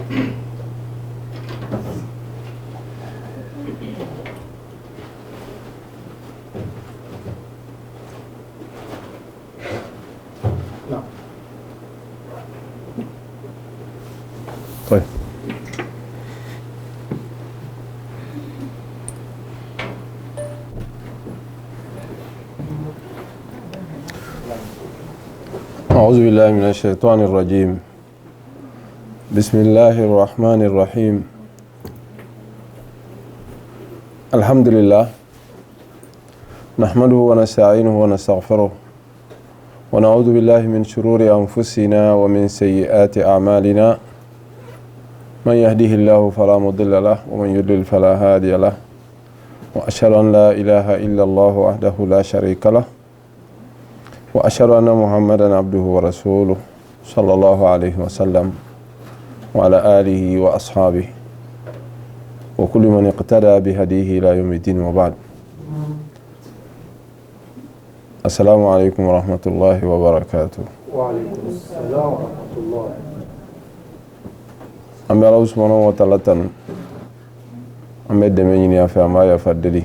طيب أعوذ بالله من الشيطان الرجيم. بسم الله الرحمن الرحيم. الحمد لله نحمده ونستعينه ونستغفره ونعوذ بالله من شرور أنفسنا ومن سيئات أعمالنا. من يهده الله فلا مضل له ومن يضلل فلا هادي له وأشهد أن لا إله إلا الله وحده لا شريك له وأشهد أن محمدا عبده ورسوله صلى الله عليه وسلم وعلى آله وأصحابه وكل من اقتدى بهديه إلى يوم الدين وبعد. السلام عليكم ورحمة الله وبركاته. وعليكم السلام ورحمة الله. أمي الله سبحانه وتعالى أمي دميني أفي أما يفدلي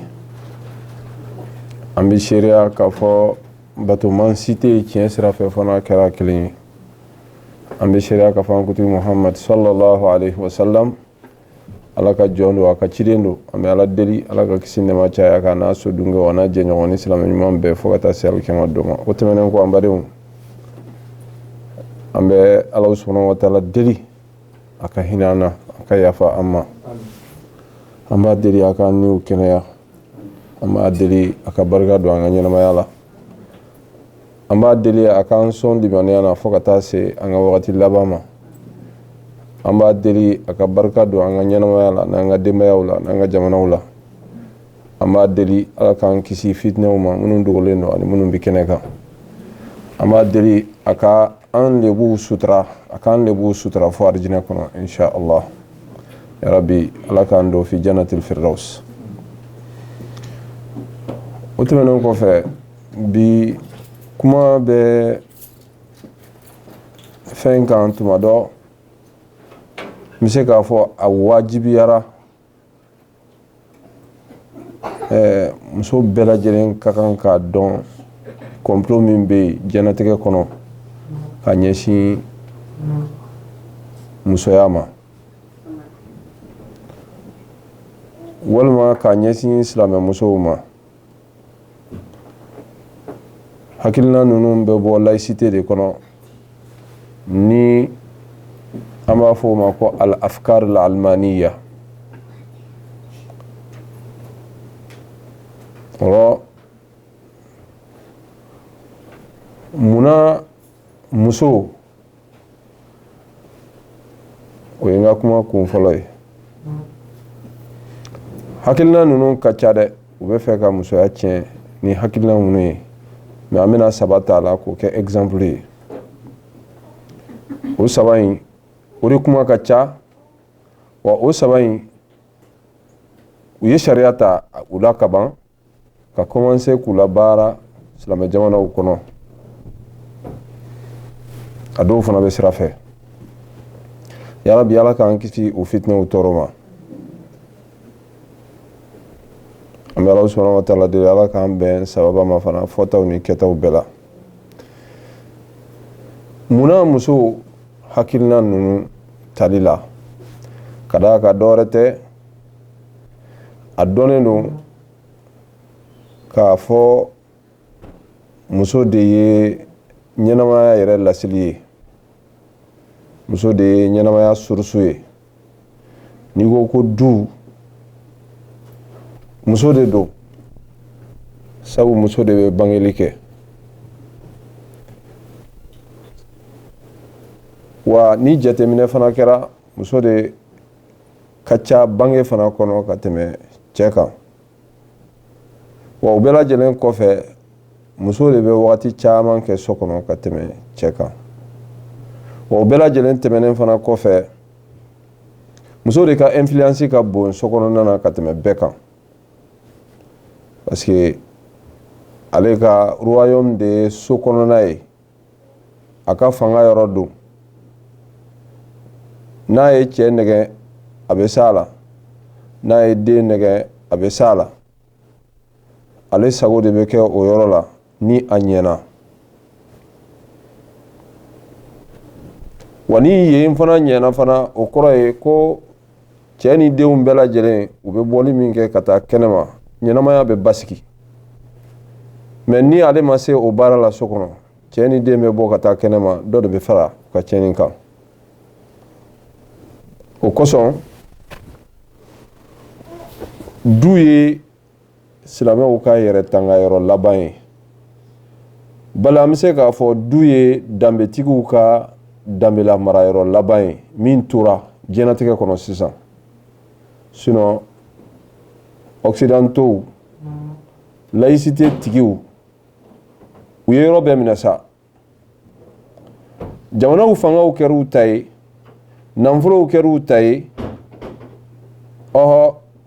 أمي شريعة كفو bato man cité tiɲɛ sira fɛ fana kɛra kelen ye. An bɛ sariya ka fɔ an kutubi Muhammad sallallahu alaihi wasallam ala ka jɔn don a ka ciden don. An bɛ ala deli ala ka kisi nɛma caya ka n'a so dunke wa n'a jɛɲɔgɔn ni silamɛ ɲuman bɛɛ fo ka taa se alikiyama don ma. O tɛmɛnen kɔ an badenw, an bɛ ala subhanahu wa taala deli a ka hinɛ an na, a ka yafa an ma. An b'a deli a ka niw kɛnɛya, an b'a deli a ka barika don an ka ɲɛnamaya la. An b'a deli a k'an sɔn limaniya na fo ka taa se an ka wagati laban ma. An b'a deli a ka barika don an ka ɲɛnamaya la n'an ka denbayaw la n'an ka jamanaw la. An b'a deli ala k'an kisi fitinɛw ma minnu dogolen don ani minnu bɛ kɛnɛ kan. An b'a deli a ka an lebu sutura, a k'an lebu sutura fo arijinɛ kɔnɔ insha Allah. Ya Rabbi ala k'an don fi jannatil firdaus. O tɛmɛnen kɔfɛ bi kuma bɛ fɛn kan tuma dɔ n bɛ se k'a fɔ a wajibiyara muso bɛɛ lajɛlen ka kan k'a dɔn complot min bɛ yen diɲɛlatigɛ kɔnɔ ka ɲɛsin musoya ma walima ka ɲɛsin silamɛ musow ma. Hakilina ninnu bɛ bɔ laïcité de kɔnɔ ni an b'a fɔ o ma ko al-afkar al-almaniya. Munna muso, o ye n ka kuma kun fɔlɔ ye. Hakilina ninnu ka ca dɛ, u bɛ fɛ ka musoya tiɲɛ ni hakilina ninnu ye. Mais an bɛna saba ta la k'o kɛ exemple ye. O saba in o de kuma ka ca, wa o saba in u ye sariya ta u la ka ban ka commencer k'u la baara silamɛ jamanaw kɔnɔ. A dɔw fana bɛ sira fɛ. Ya Rabbi ala k'an kisi o fitinɛw tɔɔrɔ ma. An bɛ ala subhanahu wa taala deli ala k'an bɛn sababa ma fana fɔtaw ni kɛtaw bɛɛ la. Munna muso hakilina ninnu tali la ka d'a kan dɔwɛrɛ tɛ, a dɔnnen don k'a fɔ muso de ye ɲɛnamaya yɛrɛ lasili ye, muso de ye ɲɛnamaya surusu ye. N'i ko ko du, muso de don, sabu muso de bɛ bangeli kɛ. Wa ni jateminɛ fana kɛra, muso de ka ca bange fana kɔnɔ ka tɛmɛ cɛ kan. Wa u bɛɛ lajɛlen kɔfɛ, muso de bɛ wagati caman kɛ so kɔnɔ ka tɛmɛ cɛ kan. Wa u bɛɛ lajɛlen tɛmɛnen fana kɔfɛ, muso de ka influence ka bon so kɔnɔna na ka tɛmɛ bɛɛ kan. Parce que ale ka royaume de ye so kɔnɔna ye, a ka fanga yɔrɔ don. n'a ye cɛ nɛgɛ a bɛ s'a la, n'a ye den nɛgɛ a bɛ s'a la, ale sago de bɛ kɛ o yɔrɔ la ni a ɲɛna. Wa ni yen fana ɲɛna fana o kɔrɔ ye ko cɛ ni denw bɛɛ lajɛlen u bɛ bɔli min kɛ ka taa kɛnɛma, ɲɛnamaya bɛ basigi. Mais ni ale ma se o baara la so kɔnɔ, cɛ ni den bɛ bɔ ka taa kɛnɛma, dɔ de bɛ fara u ka cɛnni kan. O kosɔn du ye silamɛw ka yɛrɛ tanga yɔrɔ laban ye. Bali an bɛ se k'a fɔ du ye danbetigiw ka danbela mara yɔrɔ laban ye min tora diɲɛlatigɛ kɔnɔ sisan. Sinon occidentaux, laïcité tigiw u ye yɔrɔ bɛɛ minɛ sa. Jamanaw fangaw kɛr'u ta ye, nafolow kɛr'u ta ye,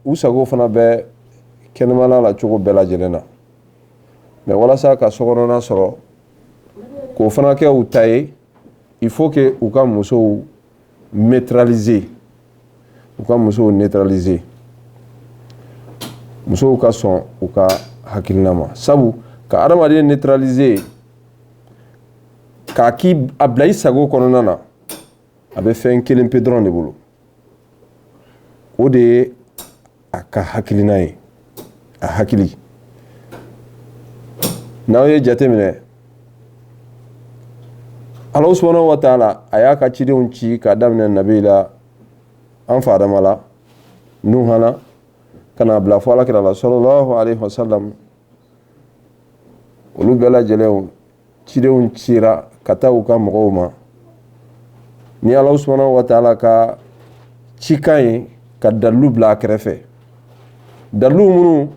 u sago fana bɛ kɛnɛmana la cogo bɛɛ lajɛlen na. Mais walasa ka sokɔnɔna sɔrɔ k'o fana kɛ u ta ye, il faut que u ka musow neutraliser. U ka musow neutraliser. Musow ka sɔn u ka hakilina ma. Sabu ka adamaden neutraliser k'a k'i a bila i sago kɔnɔna na, a bɛ fɛn kelen pe dɔrɔn de bolo. O de ye a ka hakilina ye, a hakili. N'aw ye jate minɛ, Alahu subhanahu wa ta'ala a y'a ka cidenw ci k'a daminɛ nabi la, an fa Adama la, Nuha la, ka n'a bila fɔ Alakira la sallallahu alaihi wa sallam. Olu bɛɛ lajɛlen cidenw cira ka taa u ka mɔgɔw ma. Ni Alahu subhanahu wa ta'ala ka cikan ye ka dalilu bila a kɛrɛfɛ. Dalilu minnu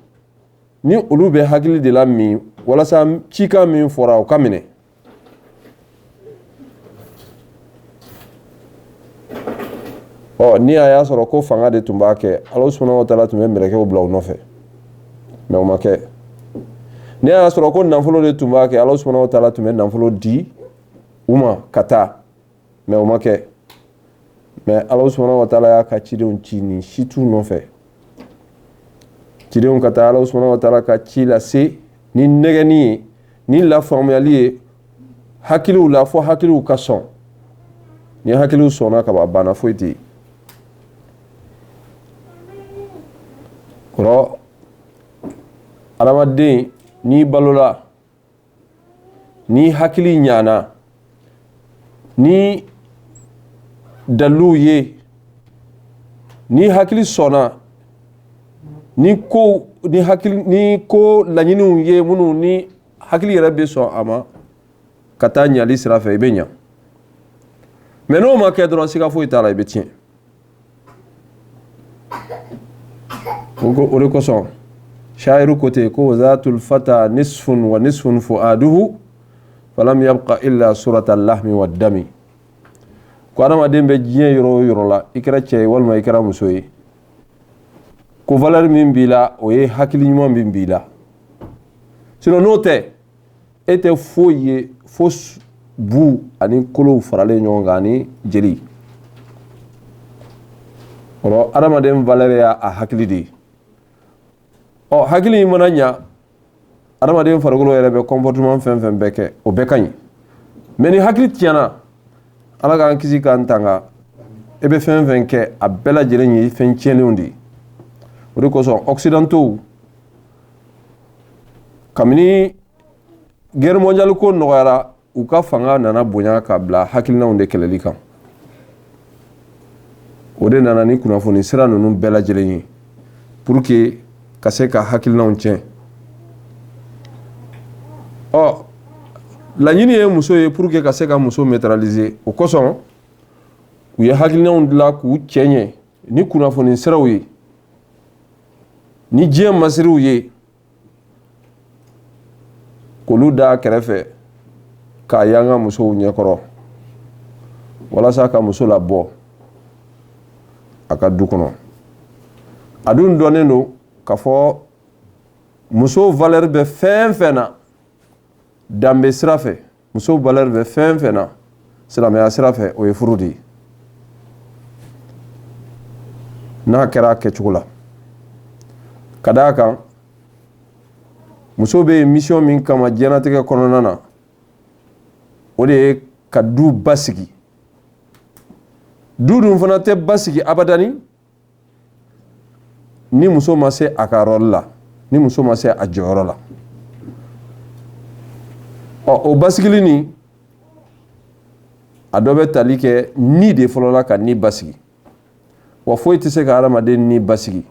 ni olu bɛ hakili de la min walasa cikan min fɔra o ka minɛ. Ni a y'a sɔrɔ ko fanga de tun b'a kɛ, Alahu subhanahu wa ta'ala tun bɛ mɛlɛkɛw bila u nɔfɛ, mais o ma kɛ. Ni a y'a sɔrɔ ko nafolo de tun b'a kɛ, Alahu subhanahu wa ta'ala tun bɛ nafolo di u ma ka taa, mais o ma kɛ. Mais Alahu subhanahu wa ta'ala y'a ka cidenw ci nin si t'u nɔfɛ. Cidenw ka taa Alahu subhanahu wa ta'ala ka ci lase ni nɛgɛni ye, ni lafaamuyali ye hakiliw la fɔ hakiliw ka sɔn. Ni hakiliw sɔnna ka ban, a banna foyi tɛ yen. Kɔrɔ adamaden n'i balola, ni hakili ɲana, ni daliluw ye, ni hakili sɔnna, ni ko laɲiniw ye minnu ni hakili yɛrɛ bɛ sɔn a ma ka taa ɲali sira fɛ, i bɛ ɲa. Mais n'o ma kɛ dɔrɔn siga foyi t'a la, i bɛ tiɲɛ. O de kosɔn shairu ko ten ko zatul fata nisfun wa nisfun fuaduhu falam yabqa illa surata lahmi wa dami. Ko adamaden bɛ diɲɛ yɔrɔ o yɔrɔ la, i kɛra cɛ ye walima i kɛra muso ye, ko valeur min b'i la o ye hakili ɲuman min b'i la. Sinon n'o tɛ, e tɛ foyi ye fo bu ani kolow faralen ɲɔgɔn kan ani jeli. Ɔrɔ adamaden valeur y'a hakili de ye. Hakili in mana ɲa, adamaden farikolo yɛrɛ bɛ comportement fɛn fɛn bɛɛ kɛ, o bɛɛ ka ɲi. Mais ni hakili tiɲɛna, Ala k'an kisi k'an tanga, e bɛ fɛn fɛn kɛ a bɛɛ lajɛlen ye fɛn tiɲɛlenw de ye. O de kosɔn occidentaux kabini guerre mondiale ko nɔgɔyara, u ka fanga nana bonya ka bila hakilinaw de kɛlɛli kan. O de nana ni kunnafoni sira ninnu bɛɛ lajɛlen ye pour que ka se ka hakilinaw tiɲɛ. Laɲini ye muso ye pour que ka se ka muso neutraliser. O kosɔn u ye hakilinaw dilan k'u cɛ ɲɛ ni kunnafoni siraw ye, ni diɲɛ masiriw ye, k'olu da kɛrɛfɛ k'a y'an ka musow ɲɛkɔrɔ walasa ka muso labɔ a ka du kɔnɔ. A dun dɔnnen don k'a fɔ muso valeur bɛ fɛn fɛn na danbe sira fɛ, muso valeur bɛ fɛn fɛn na silamɛya sira fɛ, o ye furu de ye. n'a kɛra kɛ cogo la ka d'a kan muso bɛ mission min kama diɲɛlatigɛ kɔnɔna na o de ye ka du basigi du dun fana tɛ basigi abadani ni muso ma se a ka rôle la ni muso ma se a jɔyɔrɔ la o basigili ni a dɔ bɛ tali kɛ ni de fɔlɔ la ka ni basigi wa foyi tɛ se ka adamaden ni basigi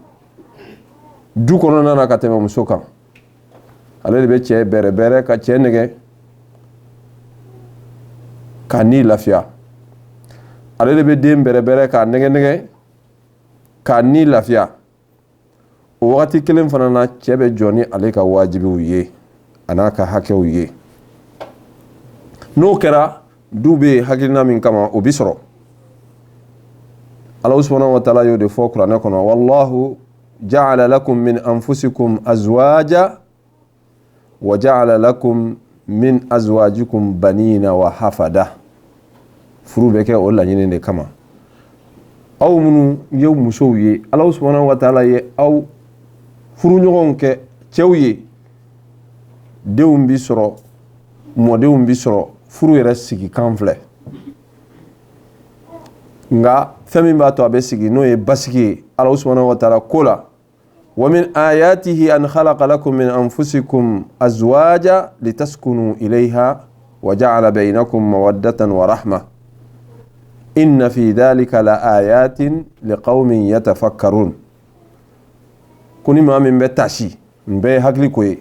du kɔnɔna na ka tɛmɛ muso kan ale de bɛ cɛ bɛrɛ ka cɛ nɛgɛ ka ni lafiya ale de bɛ den bɛrɛ ka nɛgɛ ka ni lafiya o wagati kelen fana na cɛ bɛ jɔ ni ale ka wajibiw ye a n'a ka hakɛw ye n'o kɛra du bɛ hakilina min kama o bi sɔrɔ Allah subhanahu wa ta'ala y'o de fɔ kuranɛ kɔnɔ wallahu ja'ala lakum min anfusikum azwaja wa ja'ala lakum min azwajikum banina wa hafada furu bɛ kɛ o laɲini de kama aw minnu ye musow ye Allah subhanahu wa ta'ala ye aw furu ɲɔgɔn kɛ cɛw ye denw bi sɔrɔ mɔdenw bi sɔrɔ furu yɛrɛ sigi kan filɛ nga fɛn min b'a to a bɛ sigi n'o ye basigi ye Allah subhanahu wa ta'ala ko la wa min ayatihi an khalaqa lakum min anfusikum azwaja litaskunu ilayha wa ja'ala bainakum mawaddatan wa rahma inna fi dhalika la ayatin liqaumin yatafakkarun kuni maa min bɛ tasi n bɛ hakili ko ye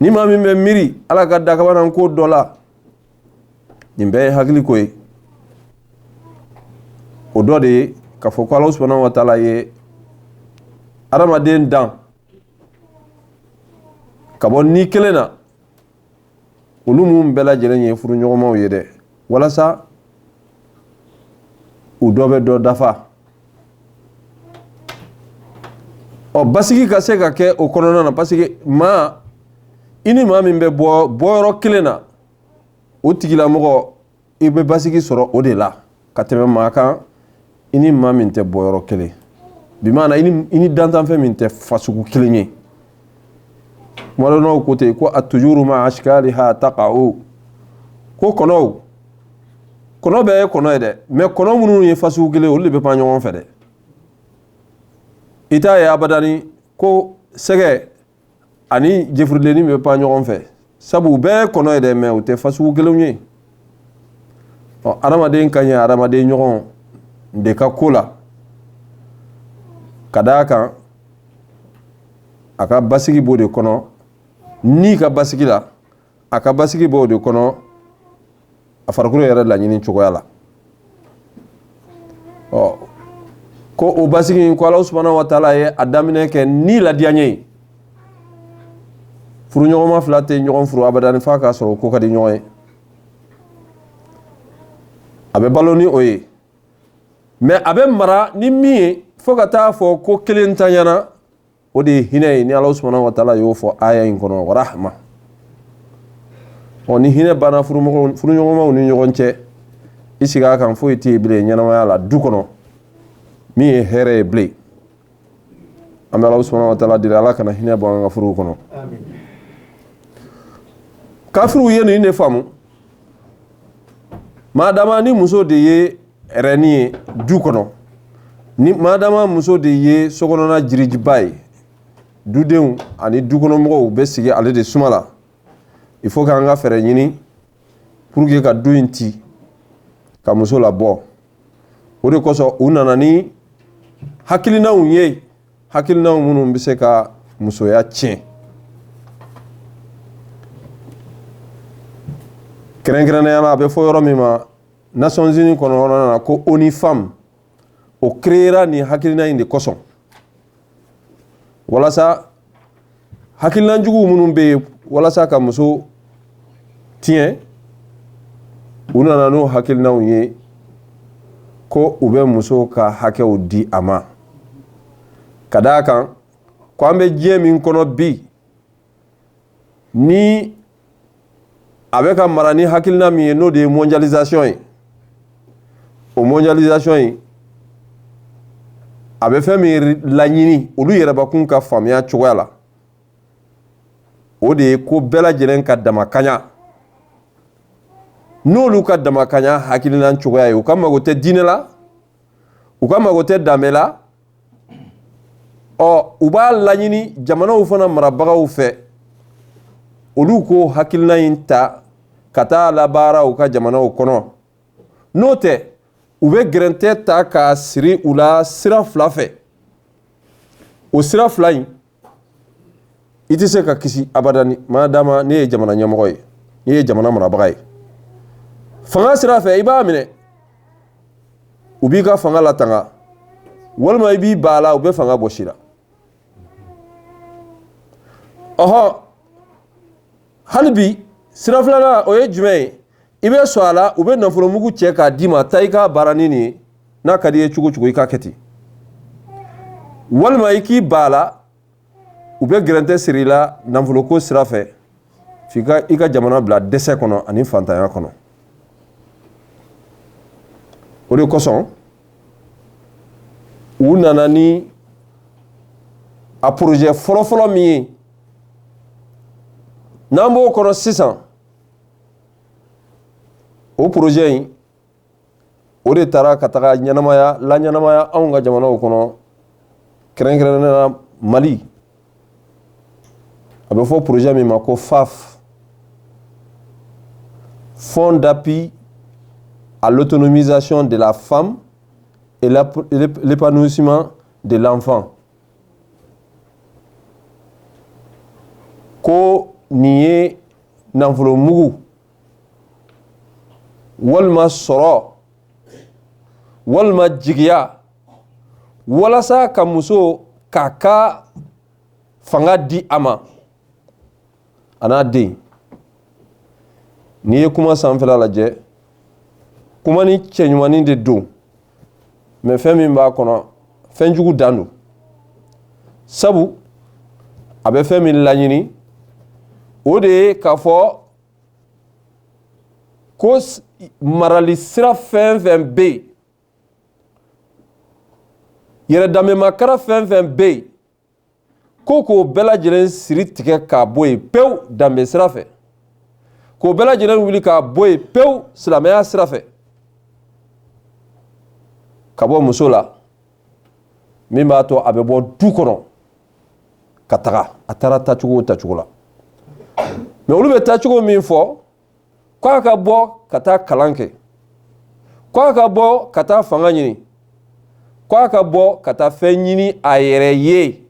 ni maa min bɛ miiri Ala ka dakabanan ko dɔ la nin bɛɛ ye hakili ko ye o dɔ de ye k'a fɔ ko Allah subhanahu wa ta'ala ye adamaden dan ka bɔ ni kelen na olu mun bɛɛ lajɛlen ye furu ɲɔgɔnmaw ye dɛ walasa u dɔ bɛ dɔ dafa basigi ka se ka kɛ o kɔnɔna na parce que maa i ni maa min bɛ bɔyɔrɔ kelen na o tigilamɔgɔ i bɛ basigi sɔrɔ o de la ka tɛmɛ maa kan i ni maa min tɛ bɔyɔrɔ kelen bi maana i ni dantanfɛn min tɛ fasugu kelen ye mɔdɔnnaw ko ten ko atujuru ma ashkaliha taqa'u ko kɔnɔ bɛɛ ye kɔnɔ ye dɛ mais kɔnɔ minnu ye fasugu kelen olu de bɛ pan ɲɔgɔn fɛ dɛ i t'a ye abadani ko sɛgɛ ani jefurilenni bɛ pan ɲɔgɔn fɛ sabu u bɛɛ ye kɔnɔ ye dɛ mais u tɛ fasugu kelenw ye adamaden ka ɲɛ adamaden ɲɔgɔn de ka ko la ka d'a kan a ka basigi b'o de kɔnɔ ni ka basigi la a ka basigi b'o de kɔnɔ a farikolo yɛrɛ laɲini cogoya la ko o basigi ko Allah subhanahu wa ta'ala ye a daminɛ kɛ ni ladiyaɲɛ ye furu ɲɔgɔnma fila tɛ ɲɔgɔn furu abadani f'a k'a sɔrɔ ko ka di ɲɔgɔn ye a bɛ balo ni o ye mais a bɛ mara ni min ye fo ka taa fɔ ko kelen tanyana o de ye hinɛ ye ni Allah subhanahu wa ta'ala y'o fɔ aya in kɔnɔ wa rahma ni hinɛ banna furu ɲɔgɔnmaw ni ɲɔgɔn cɛ i sigi a kan foyi tɛ yen bilen ɲɛnamaya la du kɔnɔ min ye hɛrɛ ye bilen an bɛ Allah subhanahu wa ta'ala deli Ala kana hinɛ bɔ an ka furuw kɔnɔ kafiriw ye nin de faamu maadama ni muso de ye rɛni ye du kɔnɔ ni maadama muso de ye sokɔnɔna jirijiba ye dudenw ani dukɔnɔmɔgɔw bɛ sigi ale de suma la il faut k'an ka fɛɛrɛ ɲini pour que ka du in ci ka muso labɔ o de kosɔn u nana ni hakilinaw ye hakilinaw minnu bɛ se ka musoya tiɲɛ kɛrɛnkɛrɛnnenya la a bɛ fɔ yɔrɔ min ma Nations Unies kɔnɔna na ko ONU Femmes o créera ni hakilina in de kosɔn walasa hakilina jugu minnu bɛ yen walasa ka muso tiɲɛ u nana n'o hakilinaw ye ko u bɛ muso ka hakɛw di a ma ka d'a kan ko an bɛ diɲɛ min kɔnɔ bi ni a bɛ ka mara ni hakilina min ye n'o de ye mondialisation ye o mondialisation ye a bɛ fɛn min laɲini olu yɛrɛbakun ka faamuya cogoya la o de ye ko bɛɛ lajɛlen ka damakaɲa n'olu ka damakaɲa hakilinan cogoya ye u ka mago tɛ diinɛ la u ka mago tɛ danbe la u b'a laɲini jamanaw fana marabagaw fɛ olu ko hakilinan in ta ka taa labaara u ka jamanaw kɔnɔ n'o tɛ u bɛ gɛrɛntɛ ta k'a siri u la sira fila fɛ o sira fila in i tɛ se ka kisi abadani madama ne ye jamana ɲɛmɔgɔ ye ne ye jamana marabaga ye fanga sira fɛ i b'a minɛ u b'i ka fanga latanga walima i b'i ba la u bɛ fanga bɔsi la hali bi sira filanan o ye jumɛn ye i bɛ sɔn a la u bɛ nafolo mugu cɛ k'a d'i ma taa i ka baara ni nin ye n'a ka di ye cogo cogo i ka kɛ ten walima i k'i ba la u bɛ gɛrɛntɛ siri i la nafoloko sira fɛ f'i ka i ka jamana bila dɛsɛ kɔnɔ ani fantanya kɔnɔ o de kosɔn u nana ni a projet fɔlɔfɔlɔ min ye n'an b'o kɔnɔ sisan o projet in o de taara ka taga laɲɛnamaya anw ka jamanaw kɔnɔ kɛrɛnkɛrɛnnenya la Mali a bɛ fɔ projet min ma ko FAF Fonds d'appui à l'autonomisation de la femme et l'épanouissement de l'enfant ko nin ye nafolo mugu walima sɔrɔ walima jigiya walasa ka muso k'a ka fanga di a ma a n'a den n'i ye kuma sanfɛla lajɛ kuma ni cɛɲumanin de don mais fɛn min b'a kɔnɔ fɛn jugu dan don sabu a bɛ fɛn min laɲini o de ye k'a fɔ ko marali sira fɛn fɛn bɛ yen yɛrɛdamɛmakara fɛn fɛn bɛ yen ko k'o bɛɛ lajɛlen siri tigɛ k'a bɔ yen pewu danbe sira fɛ k'o bɛɛ lajɛlen wuli k'a bɔ yen pewu silamɛya sira fɛ ka bɔ muso la min b'a to a bɛ bɔ du kɔnɔ ka taga a taara tacogo o tacogo la mais olu bɛ tacogo min fɔ k'a ka bɔ ka taa kalan kɛ k'a ka bɔ ka taa fanga ɲini k'a ka bɔ ka taa fɛn ɲini a yɛrɛ ye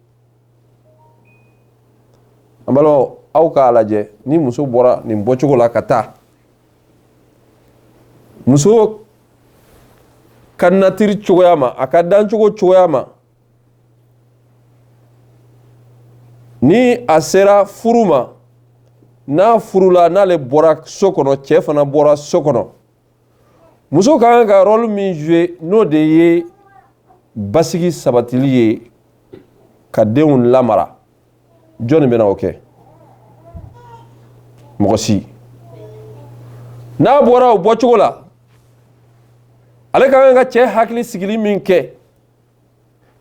an balimaw aw k'a lajɛ ni muso bɔra nin bɔcogo la ka taa muso ka natiri cogoya ma a ka dancogo cogoya ma ni a sera furu ma n'a furula n'ale bɔra so kɔnɔ cɛ fana bɔra so kɔnɔ muso ka kan ka rôle min jouer n'o de ye basigi sabatili ye ka denw lamara jɔnni bɛna o kɛ mɔgɔ si n'a bɔra o bɔcogo la ale ka kan ka cɛ hakili sigili min kɛ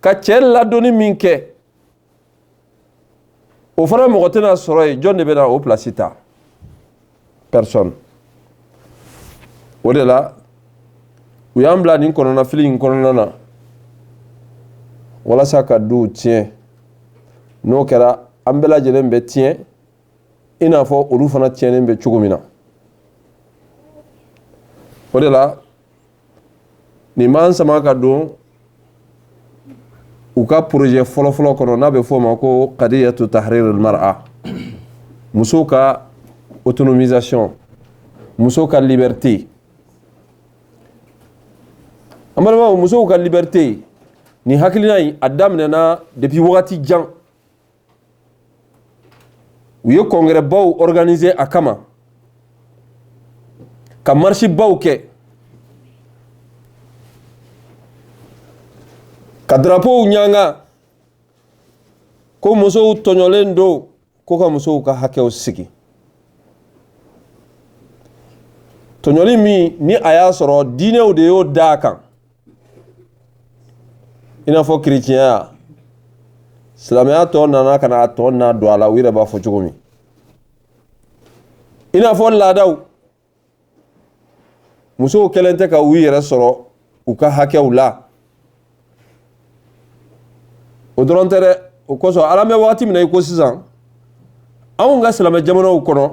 ka cɛ ladonni min kɛ o fana mɔgɔ tɛna sɔrɔ yen jɔn de bɛna o place ta personne o de la u y'an bila nin kɔnɔnafili in kɔnɔna na walasa ka duw tiɲɛ n'o kɛra an bɛɛ lajɛlen bɛ tiɲɛ i n'a fɔ olu fana tiɲɛnen bɛ cogo min na o de la nin b'an sama ka don u ka projet fɔlɔfɔlɔ kɔnɔ n'a bɛ fɔ o ma ko qadiyatu tahrir al-mar'a muso ka autonomisation muso ka liberté an balimaw musow ka liberté nin hakilina in a daminɛna depuis wagati jan u ye congrès baw organiser a kama ka marche baw kɛ ka drapeau ɲanga ko musow tɔɲɔlen don ko ka musow ka hakɛw sigi tɔɲɔli min ni a y'a sɔrɔ diinɛw de y'o da kan ina fo chrétien silamɛya tɔ nana ka na tɔ na don a la u yɛrɛ b'a fɔ cogo min ina fɔ laadaw musow kɛlen tɛ ka u yɛrɛ sɔrɔ u ka hakɛw la o dɔrɔn tɛ dɛ o kosɔn ala bɛ wagati min na i ko sisan anw ka silamɛ jamanaw kɔnɔ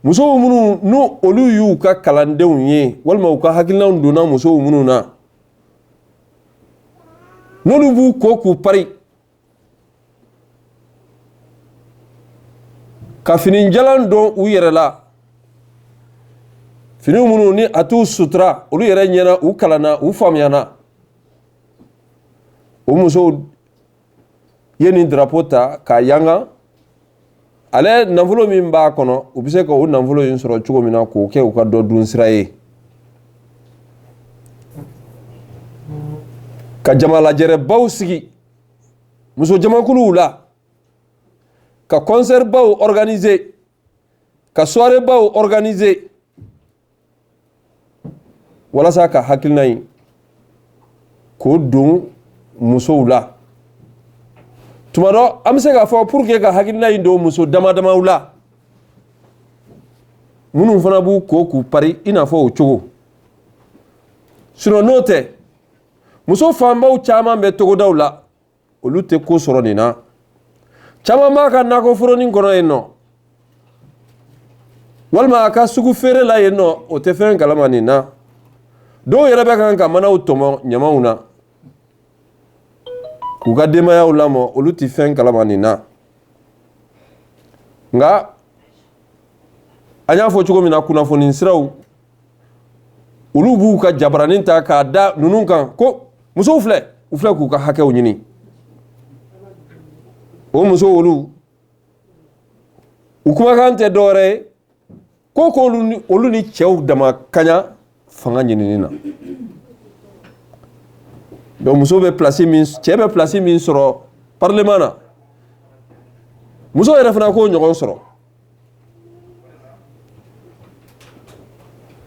musow minnu n'u olu y'u ka kalandenw ye walima u ka hakilinaw donna musow minnu na n'olu b'u ko k'u pari ka fini jalan don u yɛrɛ la fini minnu ni a t'u sutura olu yɛrɛ ɲɛna u kalanna u faamuyana o musow ye nin drapeau ta k'a yanga ale nafolo min b'a kɔnɔ u bɛ se ka o nafolo in sɔrɔ cogo min na k'o kɛ u ka dɔ dun sira ye ka jama lajɛrɛbaw sigi muso jamakuluw la ka concert baw organiser ka soirée baw organiser walasa ka hakilina in k'o don musow la tuma dɔ an bɛ se k'a fɔ pour que ka hakilina in don muso damadamaw la minnu fana b'u ko k'u pari i n'a fɔ o cogo sinon n'o tɛ muso fanbaw caman bɛ togodaw la olu tɛ ko sɔrɔ nin na caman b'a ka nakɔforonin kɔnɔ yen nɔ walima a ka sugu feere la yen nɔ o tɛ fɛn kalama nin na dɔw yɛrɛ bɛ kan ka manaw tɔmɔ ɲamaw na k'u ka denbayaw lamɔ olu tɛ fɛn kalama nin na nka an y'a fɔ cogo min na kunnafoni siraw olu b'u ka jabaranin ta k'a da ninnu kan ko musow filɛ u filɛ k'u ka hakɛw ɲini o musow olu u kumakan tɛ dɔwɛrɛ ye ko olu ni cɛw dama kaɲa fanga ɲinini na donc muso bɛ place min cɛ bɛ place min sɔrɔ parlement na muso yɛrɛ fana k'o ɲɔgɔn sɔrɔ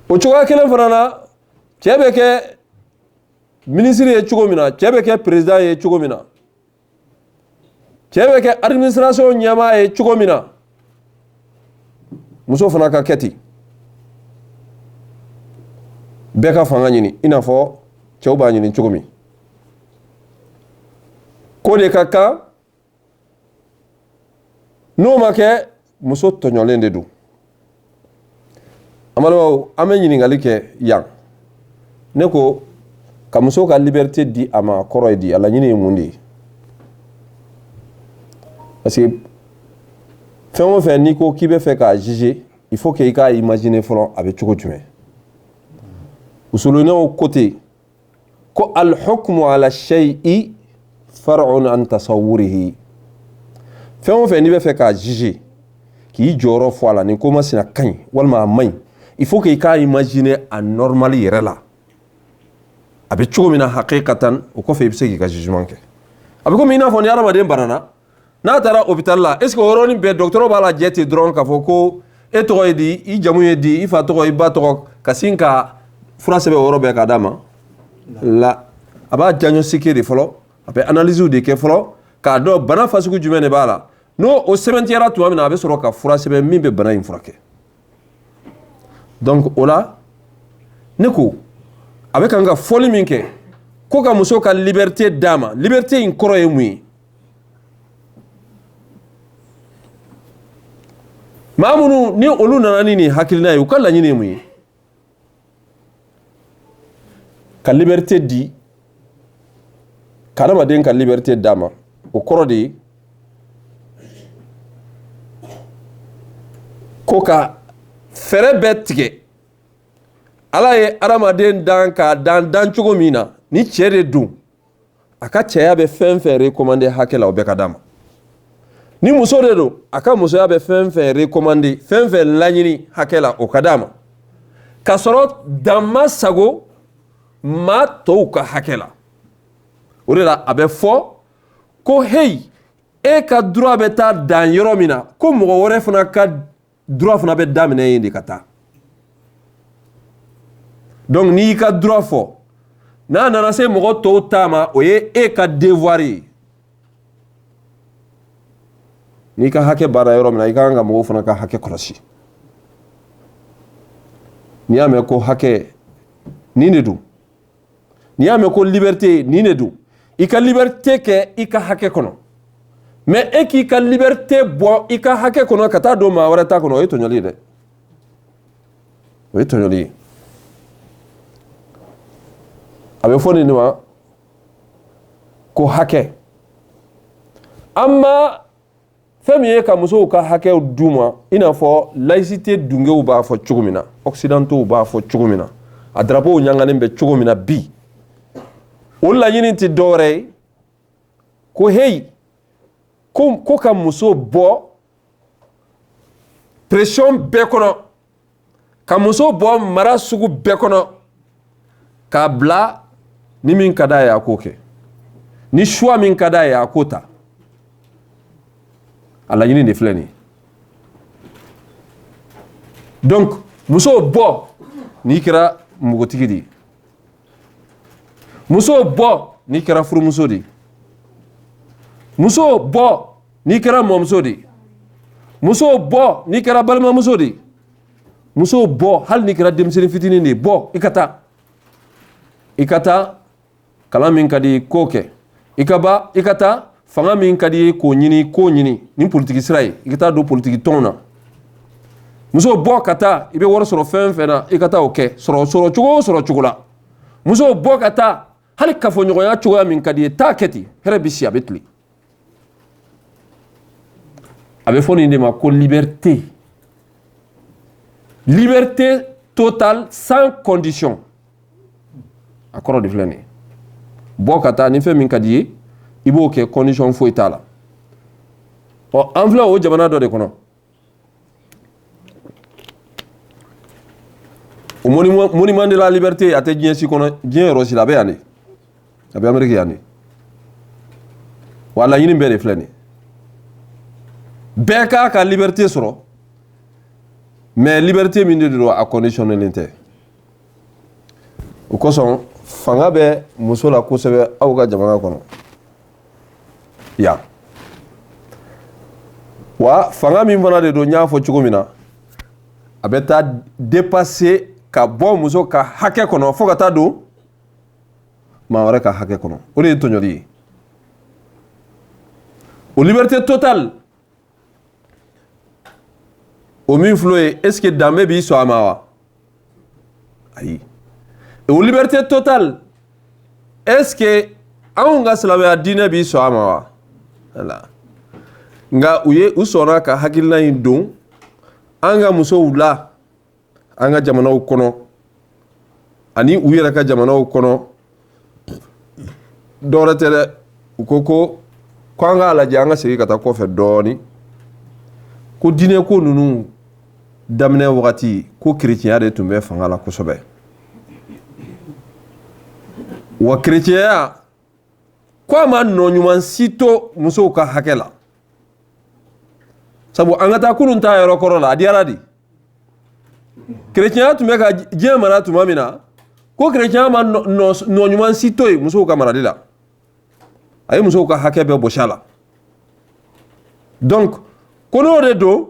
o cogoya kelen fana na cɛ bɛ kɛ ministre ye cogo min na cɛ bɛ kɛ président ye cogo min na cɛ bɛ kɛ administration ɲɛmaa ye cogo min na muso fana ka kɛ ten bɛɛ ka fanga ɲini i n'a fɔ cɛw b'a ɲini cogo min ko de ka kan n'o ma kɛ muso tɔɲɔlen de don an balimaw an bɛ ɲininkali kɛ yan ne ko ka muso ka liberté di a ma kɔrɔ ye di a laɲini ye mun de ye parce que fɛn o fɛn n'i ko k'i bɛ fɛ k'a juger il faut que i k'a imaginer fɔlɔ a bɛ cogo jumɛn usulunɛw ko ten ko al-hukmu ala shay'i far'un an tasawwurihi fɛn o fɛn n'i bɛ fɛ k'a juger k'i jɔyɔrɔ fɔ a la nin ko masina ka ɲi walima a man ɲi il faut que i k'a imaginer a normal yɛrɛ la a bɛ cogo min na hakikatan o kɔfɛ i bɛ se k'i ka jugement kɛ a bɛ komi i n'a fɔ ni hadamaden banana n'a taara hôpital la est ce que o yɔrɔnin bɛɛ docteur b'a lajɛ ten dɔrɔn k'a fɔ ko e tɔgɔ ye di i jamu ye di i fa tɔgɔ i ba tɔgɔ ka sin ka fura sɛbɛn o yɔrɔ bɛɛ k'a d'a ma la a b'a diagnostiquer de fɔlɔ a bɛ analyse de kɛ fɔlɔ k'a dɔn bana fasugu jumɛn de b'a la n'o o sɛbɛntiyara tuma min na a bɛ sɔrɔ ka fura sɛbɛn min bɛ bana in furakɛ donc o la ne ko a bɛ kan ka fɔli min kɛ ko ka muso ka liberté d'a ma liberté in kɔrɔ ye mun ye maa minnu ni olu nana ni nin hakilina ye u ka laɲini ye mun ye ka liberté di ka adamaden ka liberté d'a ma o kɔrɔ de ye ko ka fɛrɛ bɛɛ tigɛ ala ye adamaden dan k'a dan cogo min na ni cɛ de don a ka cɛya bɛ fɛn fɛn recommandé hakɛ la o bɛɛ ka d'a ma ni muso de don a ka musoya bɛ fɛn fɛn recommandé fɛn fɛn laɲini hakɛ la o ka d'a ma ka sɔrɔ danma sago maa tɔw ka hakɛ la o de la a bɛ fɔ ko hey e ka droit bɛ taa dan yɔrɔ min na ko mɔgɔ wɛrɛ fana ka droit fana bɛ daminɛ yen de ka taa donc n'i y'i ka droit fɔ n'a nana se mɔgɔ tɔw ta ma o ye e ka devoir ye n'i ka hakɛ baara yɔrɔ min na i ka kan ka mɔgɔw fana ka hakɛ kɔlɔsi n'i y'a mɛn ko hakɛ nin de don n'i y'a mɛn ko liberté nin de don i ka liberté kɛ i ka hakɛ kɔnɔ mais e k'i ka liberté bɔ i ka hakɛ kɔnɔ ka taa don maa wɛrɛ ta kɔnɔ o ye tɔɲɔli ye dɛ o ye tɔɲɔli ye a bɛ fɔ nin de ma ko hakɛ an ma fɛn min ye ka musow ka hakɛw d'u ma i n'a fɔ laïcité dungew b'a fɔ cogo min na occidentaux b'a fɔ cogo min na a drapeau ɲanganen bɛ cogo min na bi o laɲini tɛ dɔwɛrɛ ye ko hey ko ka muso bɔ pression bɛɛ kɔnɔ ka muso bɔ mara sugu bɛɛ kɔnɔ k'a bila ni min ka d'a ye a k'o kɛ ni choix min ka d'a ye a k'o ta a laɲini de filɛ nin ye donc muso bɔ n'i kɛra npogotigi de ye muso bɔ n'i kɛra furumuso de ye muso bɔ n'i kɛra mɔmuso de ye muso bɔ n'i kɛra balimamuso de ye muso bɔ hali n'i kɛra denmisɛnnin fitinin de ye bɔ i ka taa kalan min ka di ye k'o kɛ i ka taa fanga min ka di ye k'o ɲini k'o ɲini ni politiki sira ye i ka taa don politiki tɔnw na muso bɔ ka taa i bɛ wari sɔrɔ fɛn fɛn na i ka taa o kɛ sɔrɔ cogo o sɔrɔ cogo la muso bɔ ka taa hali kafoɲɔgɔnya cogoya min ka di ye taa kɛ ten hɛrɛ bɛ si a bɛ tile a bɛ fɔ nin de ma ko liberté totale sans condition a kɔrɔ de filɛ nin ye bɔ ka taa ni fɛn min ka di ye i b'o kɛ condition foyi t'a la ɔ an filɛ o jamana dɔ de kɔnɔ o monument de la liberté a tɛ diɲɛ si kɔnɔ diɲɛ yɔrɔ si la a bɛ yan de a bɛ Amérique yan de wa a laɲini bɛɛ de filɛ nin ye bɛɛ k'a ka liberté sɔrɔ mais liberté min de don a conditionnelen tɛ o kosɔn fanga bɛ muso la kosɛbɛ aw ka jamana kɔnɔ yan wa fanga min fana de don n y'a fɔ cogo min na a bɛ taa dépasser ka bɔ muso ka hakɛ kɔnɔ fo ka taa don maa wɛrɛ ka hakɛ kɔnɔ o de ye tɔɲɔli ye o liberté totale o min filɛ ye est ce que danbe b'i sɔn a ma wa ayi o liberté totale est ce que anw ka silamɛya diinɛ b'i sɔn a ma wa voilà nka u sɔnna ka hakilina in don an ka musow la an ka jamanaw kɔnɔ ani u yɛrɛ ka jamanaw kɔnɔ dɔwɛrɛ tɛ dɛ u ko an k'a lajɛ an ka segin ka taa kɔfɛ dɔɔni ko diinɛ ko ninnu daminɛ wagati ko kerecɛnya de tun bɛ fanga la kosɛbɛ wa kerecɛnya ko a ma nɔɲuman si to musow ka hakɛ la sabu an ka taa kunun ta yɔrɔ kɔrɔ la a diyara de kerecɛnya tun bɛ ka diɲɛ mara tuma min na ko kerecɛnya ma nɔɲuman si to yen musow ka marali la a ye musow ka hakɛ bɛɛ bɔsi a la donc ko n'o de don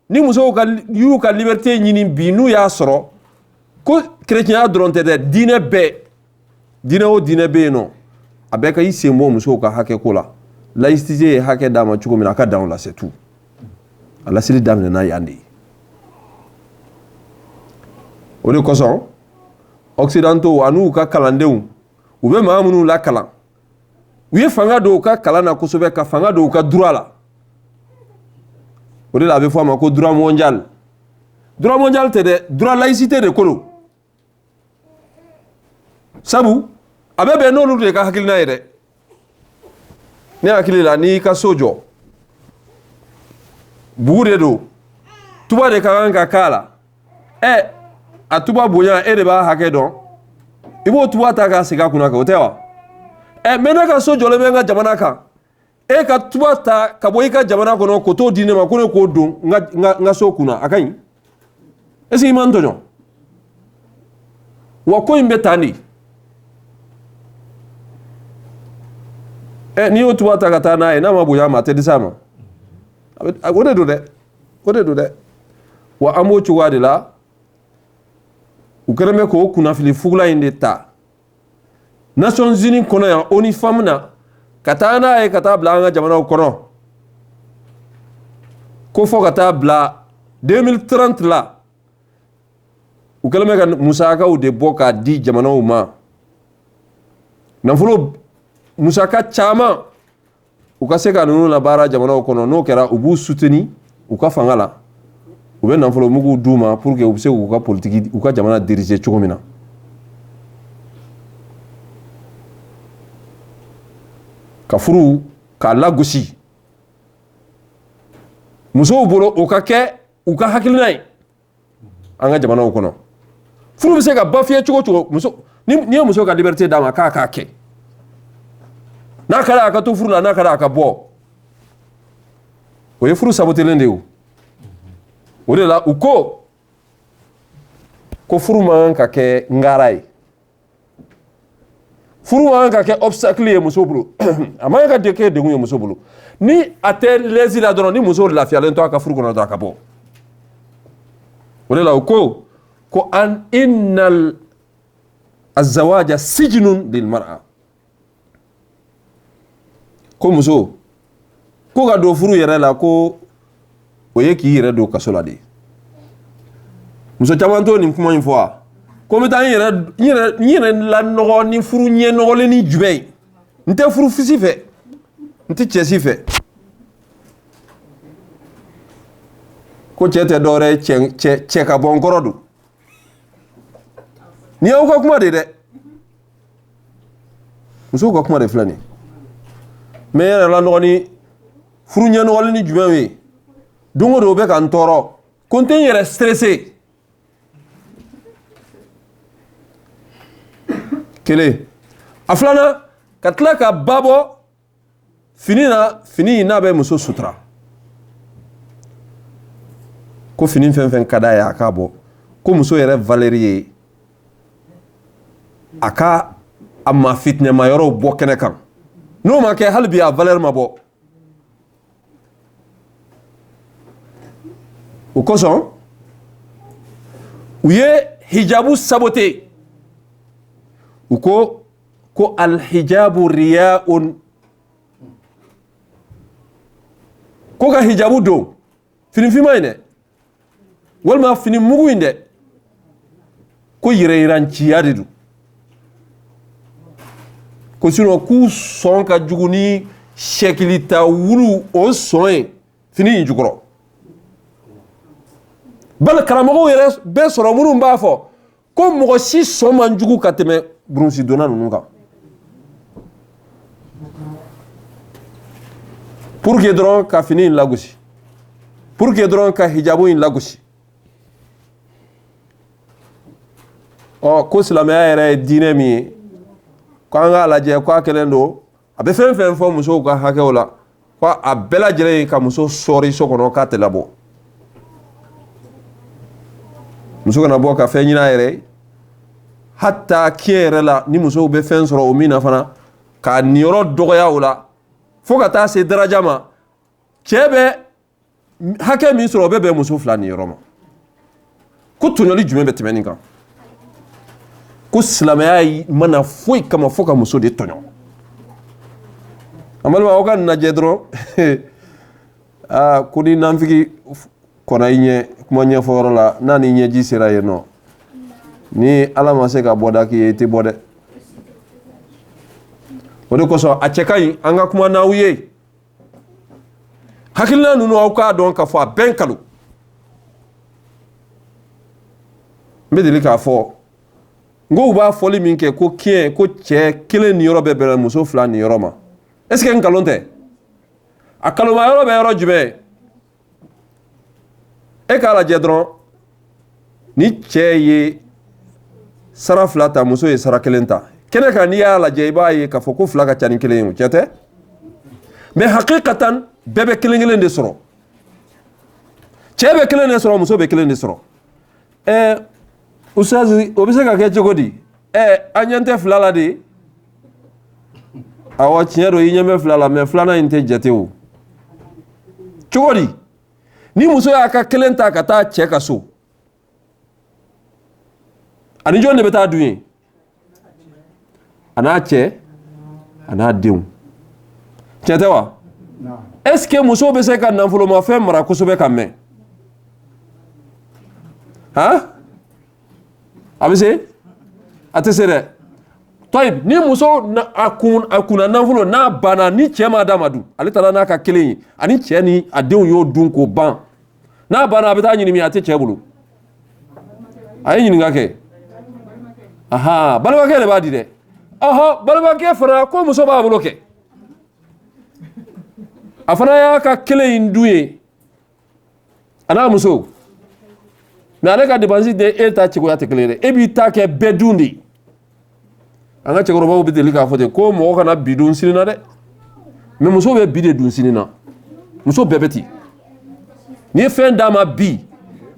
ni musow y'u ka liberté ɲini bi n'u y'a sɔrɔ ko kerecɛnya dɔrɔn tɛ dɛ diinɛ bɛɛ diinɛ o diinɛ bɛ yen nɔ a bɛɛ ka i sen bɔ musow ka hakɛ ko la laïcité ye hakɛ d'a ma cogo min na a ka dan o la c'est tout a laseli daminɛna yan de ye o de kosɔn occidentaux ani u ka kalandenw u bɛ maa minnu lakalan u ye fanga don u ka kalan na kosɛbɛ ka fanga don u ka droit la o de la a bɛ fɔ a ma ko droit mondial tɛ dɛ droit laïcité de ko don sabu a bɛ bɛn n'olu de ka hakilina ye dɛ ne hakili la n'i ka so jɔ bugu de don tuba de ka kan ka k'a la a tuba bonya e de b'a hakɛ dɔn i b'o tuba ta k'a segin a kunna kan o tɛ wa mais ne ka so jɔlen bɛ n ka jamana kan e ka tuba ta ka bɔ i ka jamana kɔnɔ k'o t'o di ne ma ko ne k'o don n ka so kunna a ka ɲi est ce que i ma n tɔɲɔ wa ko in bɛ tan de n'i y'o tuba ta ka taa n'a ye n'a ma bonya a ma a tɛ disi a ma o de don dɛ wa an b'o cogoya de la u kɛlen bɛ k'o kunnafili fugula in de ta Nations Unies kɔnɔ yan ONU Femmes na ka taa n'a ye ka taa bila an ka jamanaw kɔnɔ ko fɔ ka taa bila 2030 la u kɛlen bɛ ka musakaw de bɔ k'a di jamanaw ma nafolo musaka caman u ka se ka ninnu labaara jamanaw kɔnɔ n'o kɛra u b'u soutenir u ka fanga la u bɛ nafolo mugu d'u ma pour que u bɛ se k'u ka politique u ka jamana diriger cogo min na ka furu k'a lagosi musow bolo o ka kɛ u ka hakilina ye an ka jamanaw kɔnɔ furu bɛ se ka bafiye cogo cogo ni ye muso ka liberté d'a ma k'a kɛ n'a kɛra a ka to furu la n'a kɛra a ka bɔ o ye furu sabotelen de ye o de la u ko furu man ka kɛ ngara ye furu man ka kɛ obstacle ye muso bolo a man ka kɛ degun ye muso bolo ni a tɛ lezi la dɔrɔn ni muso lafiyalen to a ka furu kɔnɔ dɔrɔn a ka bɔ o de la u ko an innal azawaja sijnun lil mar'a ko muso ko ka don furu yɛrɛ la ko o ye k'i yɛrɛ don kaso la de muso caman to nin kuma in fɔ a ko n bɛ taa n yɛrɛ lanɔgɔ ni furu ɲɛ nɔgɔlen ni jumɛn ye n tɛ furu fisi fɛ n tɛ cɛsi fɛ ko cɛ tɛ dɔwɛrɛ ye cɛ ka bɔ n kɔrɔ don ni y'aw ka kuma de dɛ musow ka kuma de filɛ nin mais n yɛrɛ lanɔgɔ ni furu ɲɛ nɔgɔlen ni jumɛn ye don o don o bɛ ka n tɔɔrɔ ko n tɛ n yɛrɛ stressé kelen a filanan ka tila ka ba bɔ fini in n'a bɛ muso sutura ko fini fɛn fɛn ka d'a ye a k'a bɔ ko muso yɛrɛ valeur ye a ka a ma fitinɛma yɔrɔw bɔ kɛnɛ kan n'o ma kɛ hali bi a valeur ma bɔ o kosɔn u ye hijabu saboté u ko alhijabu riya'un ko ka hijabu don fini finma in dɛ walima fini mugu in dɛ ko yɛrɛyiranciya de don ko sinon k'u sɔn ka jugu ni sɛkilita wulu o sɔn ye fini in jukɔrɔ bali karamɔgɔw yɛrɛ bɛ sɔrɔ minnu b'a fɔ ko mɔgɔ si sɔn man jugu ka tɛmɛ burusi donna ninnu kan pour que dɔrɔn ka fini in lagosi pour que dɔrɔn ka hijabu in lagosi ko silamɛya yɛrɛ ye diinɛ min ye ko an k'a lajɛ ko a kɛlen don a bɛ fɛn fɛn fɔ musow ka hakɛw la ko a bɛɛ lajɛlen ye ka muso sɔɔri so kɔnɔ k'a tɛ labɔ muso kana bɔ ka fɛn ɲini a yɛrɛ ye hatta kiɲɛ yɛrɛ la ni musow bɛ fɛn sɔrɔ o min na fana k'a niyɔrɔ dɔgɔya o la fo ka taa se daraja ma cɛ bɛ hakɛ min sɔrɔ o bɛ bɛn muso fila niyɔrɔ ma ko tɔɲɔli jumɛn bɛ tɛmɛ nin kan ko silamɛya mana foyi kama fo ka muso de tɔɲɔ a balima aw ka nin lajɛ dɔrɔn ko ni nanfigi kɔnna i ɲɛ kuma ɲɛfɔyɔrɔ la n'a ni ɲɛji sera yen nɔ ni ala ma se ka bɔda k'i ye i tɛ bɔ dɛ o de kosɔn a cɛ ka ɲi an ka kuma n'aw ye hakilina ninnu aw k'a dɔn k'a fɔ a bɛɛ kalo n bɛ deli k'a fɔ n ko u b'a fɔli min kɛ ko kiɲɛ ko cɛ kelen niyɔrɔ bɛ bɛn muso fila niyɔrɔ ma est ce que n kalon tɛ a kaloma yɔrɔ bɛ yɔrɔ jumɛn e k'a lajɛ dɔrɔn ni cɛ ye sara fila ta muso ye sara kelen ta kɛnɛ kan n'i y'a lajɛ i b'a ye k'a fɔ ko fila ka ca ni kelen ye o cɛ tɛ mais hakikatan bɛɛ bɛ kelen kelen de sɔrɔ cɛ bɛ kelen de sɔrɔ muso bɛ kelen de sɔrɔ usazi o bɛ se ka kɛ cogo di an ɲɛ tɛ fila la de awa tiɲɛ don i ɲɛ bɛ fila la mais filanan in tɛ jate o cogo di ni muso y'a ka kelen ta ka taa cɛ ka so ani jɔn de bɛ taa dun ye a n'a cɛ a n'a denw tiɲɛ tɛ wa est-ce que muso bɛ se ka nafolomafɛn mara kosɛbɛ ka mɛn han a bɛ se a tɛ se dɛ toyib ni muso a kunna nafolo n'a banna ni cɛ ma d'a ma dun ale taara n'a ka kelen ye ani cɛ ni a denw y'o dun k'o ban n'a banna a bɛ taa ɲini min a tɛ cɛ bolo a ye ɲininka kɛ aha balimakɛ de b'a di dɛ ɔhɔ balimakɛ fana ko muso b'a bolo kɛ a fana y'a ka kelen in dun ye a n'a muso mais ale ka dépense de e ta cogoya tɛ kelen ye dɛ e b'i ta kɛ bɛɛ dun de an ka cɛkɔrɔbaw bɛ deli k'a fɔ ten ko mɔgɔ kana bi dun sini na dɛ mais muso bɛ bi de dun sini na muso bɛɛ bɛ ten n'i ye fɛn d'a ma bi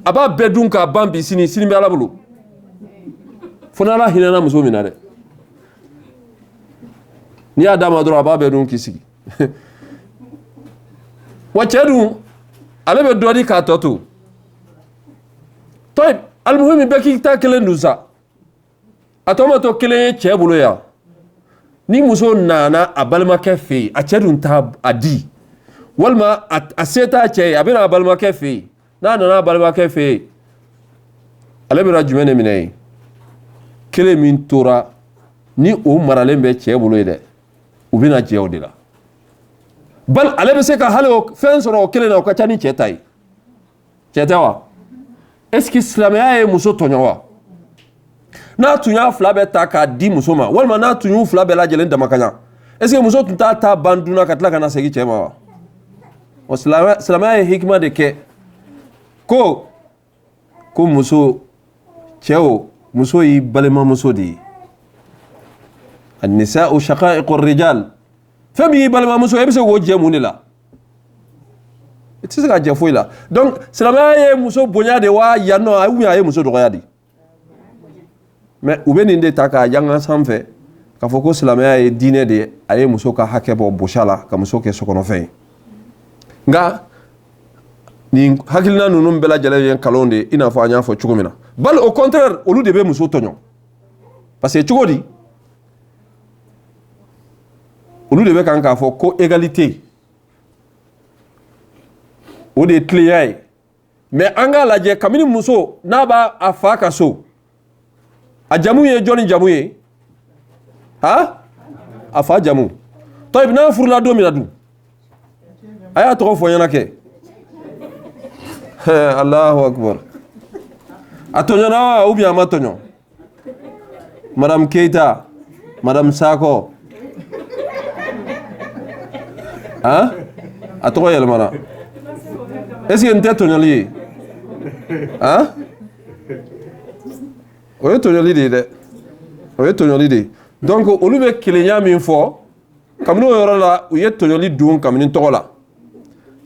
a b'a bɛɛ dun k'a ban bi sini bɛ ala bolo fo n'ala hinɛna muso min na dɛ n'i y'a d'a ma dɔrɔn a b'a bɛɛ dun k'i sigi wa cɛ dun ale bɛ dɔ di k'a tɔ to toyib alimuhimi bɛɛ k'i ta kelen dun sa a tɔ ma to kelen ye cɛ bolo yan ni muso nana a balimakɛ fɛ yen a cɛ dun t'a a di walima a se t'a cɛ ye a bɛna a balimakɛ fɛ yen n'a nana a balimakɛ fɛ yen ale bɛna jumɛn de minɛ yen kelen min tora ni o maralen bɛ cɛ bolo ye dɛ u bɛna jɛ o de la bal ale bɛ se ka hali fɛn sɔrɔ o kelen na o ka ca ni cɛ ta ye cɛ tɛ wa est-ce que silamɛya ye muso tɔɲɔ wa n'a tun y'a fila bɛɛ ta k'a di muso ma walima n'a tun y'u fila bɛɛ lajɛlen dama ka ɲa est-ce que muso tun t'a ta ban dunna ka tila ka na segin cɛ ma wa wa silamɛya ye hikima de kɛ ko muso cɛw muso y'i balimamuso de ye an-nisa'u shaqa'iqur rijal fɛn min y'i balimamuso e bɛ se k'o jɛ mun de la i tɛ se ka jɛ foyi la donc silamɛya ye muso bonya de wa yan nɔ ou bien a ye muso dɔgɔya de mais u bɛ nin de ta k'a yanga sanfɛ k'a fɔ ko silamɛya ye diinɛ de ye a ye muso ka hakɛ bɔ bosa la ka muso kɛ sokɔnɔfɛn ye nka nin hakilina ninnu bɛɛ lajɛlen ye nkalon de ye i n'a fɔ an y'a fɔ cogo min na bali au contraire olu de bɛ muso tɔɲɔ parce que cogo di olu de bɛ kan k'a fɔ ko égalité o de ye tilenya ye mais an k'a lajɛ kabini muso n'a b'a a fa ka so a jamu ye jɔnni jamu ye ha a fa jamu toyib n'a furula don min na dun a y'a tɔgɔ fɔ ɲɛna kɛ Allahu akbar a tɔɲɔna wa ou bien a ma tɔɲɔ madame Keita madame Sako hein a tɔgɔ yɛlɛmana est-ce que n tɛ tɔɲɔli ye hein o ye tɔɲɔli de ye dɛ o ye tɔɲɔli de ye donc olu bɛ kelenya min fɔ kabini o yɔrɔ la u ye tɔɲɔli dun kabini tɔgɔ la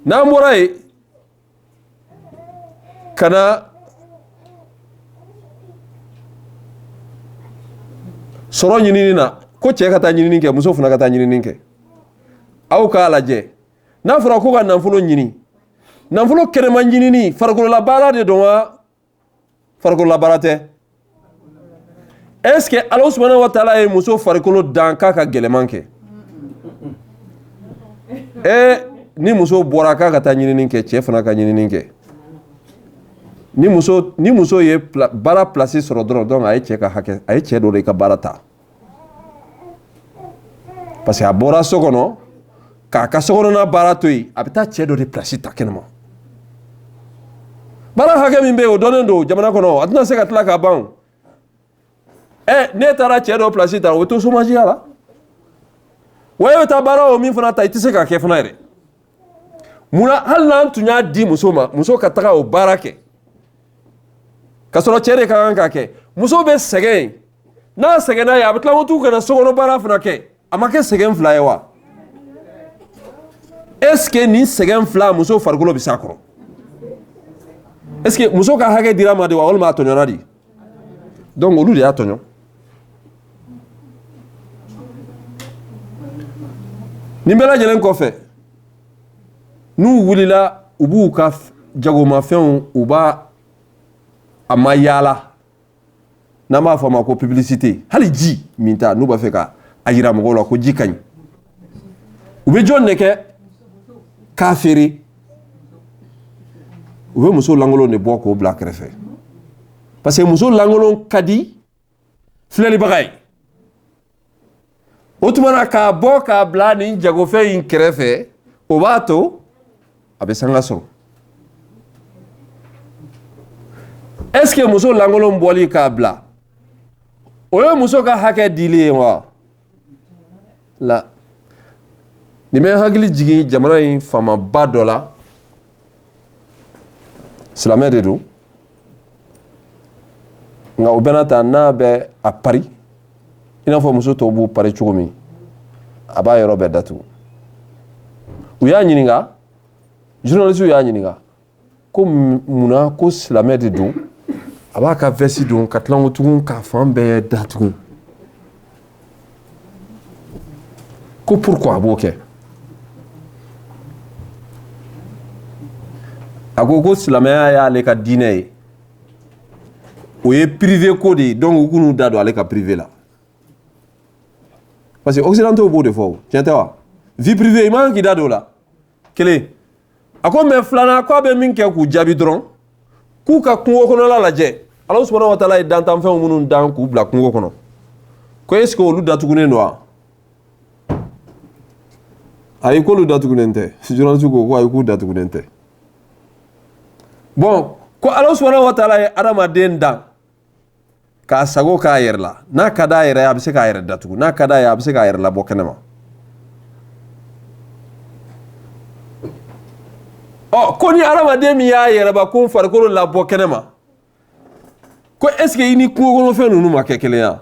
n'an bɔra yen ka na sɔrɔ ɲinini na ko cɛ ka taa ɲinini kɛ muso fana ka taa ɲinini kɛ aw k'a lajɛ n'a fɔra ko ka nafolo ɲini nafolo kɛnɛma ɲinini farikololabaara de don wa farikololabaara tɛ est-ce que Ala subhanahu wa taala ye muso farikolo dan k'a ka gɛlɛman kɛ ni muso bɔra k'a ka taa ɲinini kɛ cɛ fana ka ɲinini kɛ ni muso ye baara place sɔrɔ dɔrɔn donc a ye cɛ ka hakɛ a ye cɛ dɔ de ka baara ta parce que a bɔra so kɔnɔ k'a ka sokɔnɔna baara to yen a bɛ taa cɛ dɔ de place ta kɛnɛma baara hakɛ min bɛ yen o dɔnnen don jamana kɔnɔ a tɛna se ka tila k'a ban n'e taara cɛ dɔ place ta o bɛ to chômage la wa e bɛ taa baara o min fana ta i tɛ se k'a kɛ fana yɛrɛ munna hali n'an tun y'a di muso ma muso ka taga o baara kɛ ka sɔrɔ cɛ de ka kan k'a kɛ muso bɛ sɛgɛn n'a sɛgɛnna ye a bɛ tila motu ka na sokɔnɔ baara fana kɛ a ma kɛ sɛgɛn fila ye wa est-ce que nin sɛgɛn fila muso farikolo bɛ s'a kɔrɔ est-ce que muso ka hakɛ dira ma de wa walima a tɔɲɔna de donc olu de y'a tɔɲɔ nin bɛɛ lajɛlen kɔfɛ n'u wulila u b'u ka jagomafɛnw u b'a a ma yaala n'an b'a fɔ a ma ko publicité hali ji min ta n'u b'a fɛ ka a yira mɔgɔw la ko ji ka ɲi u bɛ jɔn de kɛ k'a feere u bɛ muso lankolon de bɔ k'o bila kɛrɛfɛ parce que muso lankolon ka di filɛlibaga ye o tuma na k'a bɔ k'a bila nin jagofɛn in kɛrɛfɛ o b'a to a bɛ sanga sɔrɔ est-ce que muso lankolon bɔli k'a bila o ye muso ka hakɛ dili ye wa la nin bɛ hakili jigin jamana in faamaba dɔ la silamɛ de don nka o bɛɛ n'a ta n'a bɛ a pari i n'a fɔ muso tɔw b'u pari cogo min a b'a yɔrɔ bɛɛ datugu u y'a ɲininka journaliste y'a ɲininka ko munna ko silamɛ de don a b'a ka veste don ka tilanko tugun k'a fan bɛɛ datugu ko pourquoi a b'o kɛ a ko silamɛya y'ale ka diinɛ ye o ye privé ko de ye donc u k'u da don ale ka privé la parce que occidentaux b'o de fɔ tiɲɛ tɛ wa vie privée i man k'i da don o la kelen a ko mais filanan k'a bɛ min kɛ k'u jaabi dɔrɔn k'u ka kungo kɔnɔla lajɛ Ala subhanahu wa ta'ala ye dantanfɛnw minnu dan k'u bila kungo kɔnɔ ko est ce que olu datugunen don wa ayi k'olu datugunen tɛ journaliste ko ayi k'u datugunen tɛ bon ko Ala subhanahu wa ta'ala ye adamaden dan k'a sago k'a yɛrɛ la n'a ka d'a yɛrɛ ye a bɛ se k'a yɛrɛ datugu n'a ka d'a ye a bɛ se k'a yɛrɛ labɔ kɛnɛma ko ni adamaden min y'a yɛrɛbakun farikolo labɔ kɛnɛma ko est ce que i ni kungo kɔnɔfɛn ninnu ma kɛ kelen ya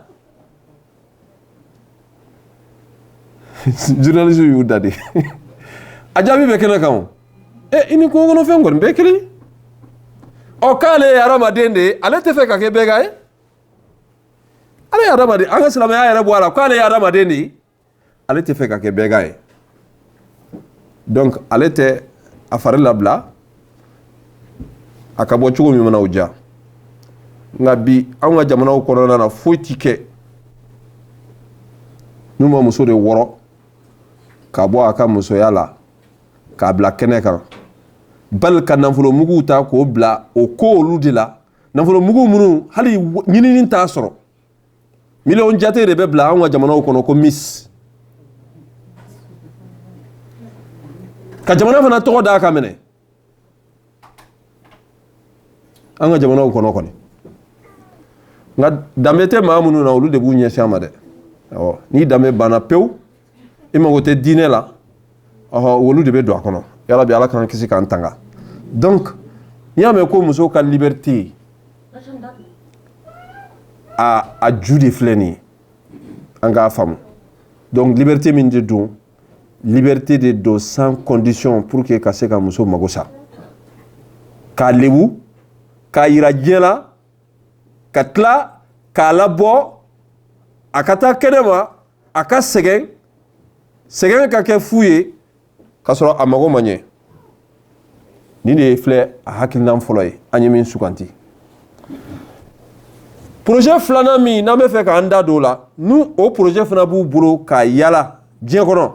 journaliste y'u da de a jaabi bɛ kɛnɛ kan o i ni kungo kɔnɔfɛn kɔni bɛɛ kelen k'ale ye adamaden de ye ale tɛ fɛ ka kɛ bɛɛ ka ye ale ye adamaden an ka silamɛya yɛrɛ bɔ a la k'ale ye adamaden de ye ale tɛ fɛ ka kɛ bɛɛ ka ye donc ale tɛ a fari labila a ka bɔ cogo min mana o diya nka bi anw ka jamanaw kɔnɔna na foyi ti kɛ n'u ma muso de wɔrɔ ka bɔ a ka musoya la k'a bila kɛnɛ kan bali ka nafolo muguw ta k'o bila o ko olu de la nafolo mugu minnu hali ɲinini t'a sɔrɔ miliyɔn jate de bɛ bila anw ka jamanaw kɔnɔ ko miss ka jamana fana tɔgɔ d'a kan minɛ an ka jamanaw kɔnɔ kɔni nka danbe tɛ maa minnu na olu de b'u ɲɛsin a ma dɛ ni danbe banna pewu i mago tɛ diinɛ la olu de bɛ don a kɔnɔ yarabi ala k'an kisi k'an tanga donc n'i y'a mɛn ko muso ka liberté a ju de filɛ nin ye an k'a faamu donc liberté min de don liberté de don sans condition pour que ka se ka muso mago sa k'a lebu k'a yira diɲɛ la ka tila k'a labɔ a ka taa kɛnɛma a ka sɛgɛn ka kɛ fu ye k'a sɔrɔ a mago ma ɲɛ nin de filɛ a hakilinan fɔlɔ ye an ye min suganti projet filanan min n'an bɛ fɛ k'an da don o la n'u o projet fana b'u bolo k'a yala diɲɛ kɔnɔ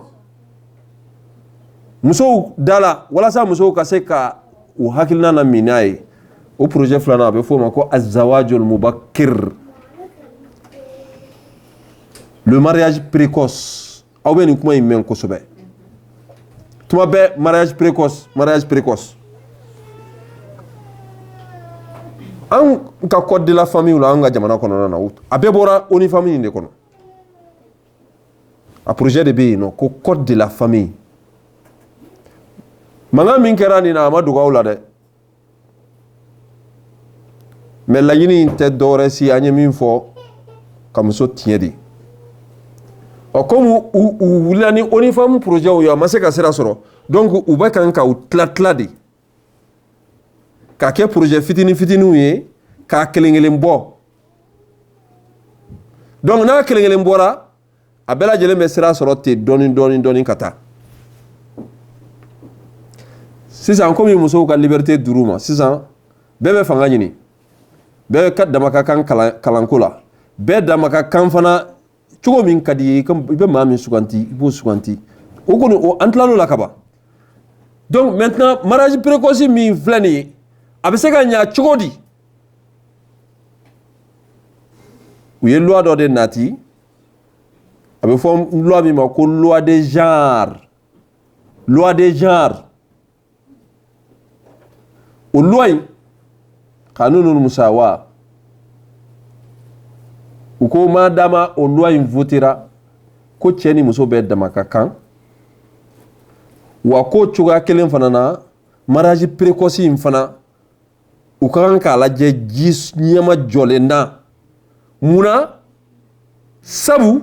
musow da la walasa musow ka se ka u hakilinan na min n'a ye o projet filanan a bɛ f'o ma ko azawajul mubakir le mariage précoce aw bɛ nin kuma in mɛn kosɛbɛ tuma bɛɛ mariage précoce an ka code de la famille la an ka jamana kɔnɔna na a bɛɛ bɔra ONU famille de kɔnɔ a projet de bɛ yen nɔ ko code de la famille mankan min kɛra nin na a ma dogo aw la dɛ mais laɲini in tɛ dɔwɛrɛ si an ye min fɔ ka muso tiɲɛ de comme u wulila ni ONU famille projet ye a ma se ka sira sɔrɔ donc u bɛ kan ka u tila de k'a kɛ projet fitinin ye k'a kelen bɔ donc n'a kelen bɔra a bɛɛ lajɛlen bɛ sira sɔrɔ ten dɔɔni ka taa sisan komi musow ka liberté d'uru ma sisan bɛɛ bɛ fanga ɲini bɛɛ ka dama ka kan kalanko la bɛɛ dama ka kan fana cogo min ka di ye i bɛ maa min suganti i b'o suganti o kɔni an tilal'o la ka ban donc maintenant mariage précoce min filɛ nin ye a bɛ se ka ɲɛ cogo di u ye loi dɔ de nati a bɛ fɔ loi min ma ko loi de genre o loi in kanunul musawa u ko ma dama o loi in votera ko cɛ ni muso bɛɛ dama ka kan wa ko cogoya kelen fana na mariage précoce in fana u ka kan k'a lajɛ ji ɲɛma jɔlen na munna sabu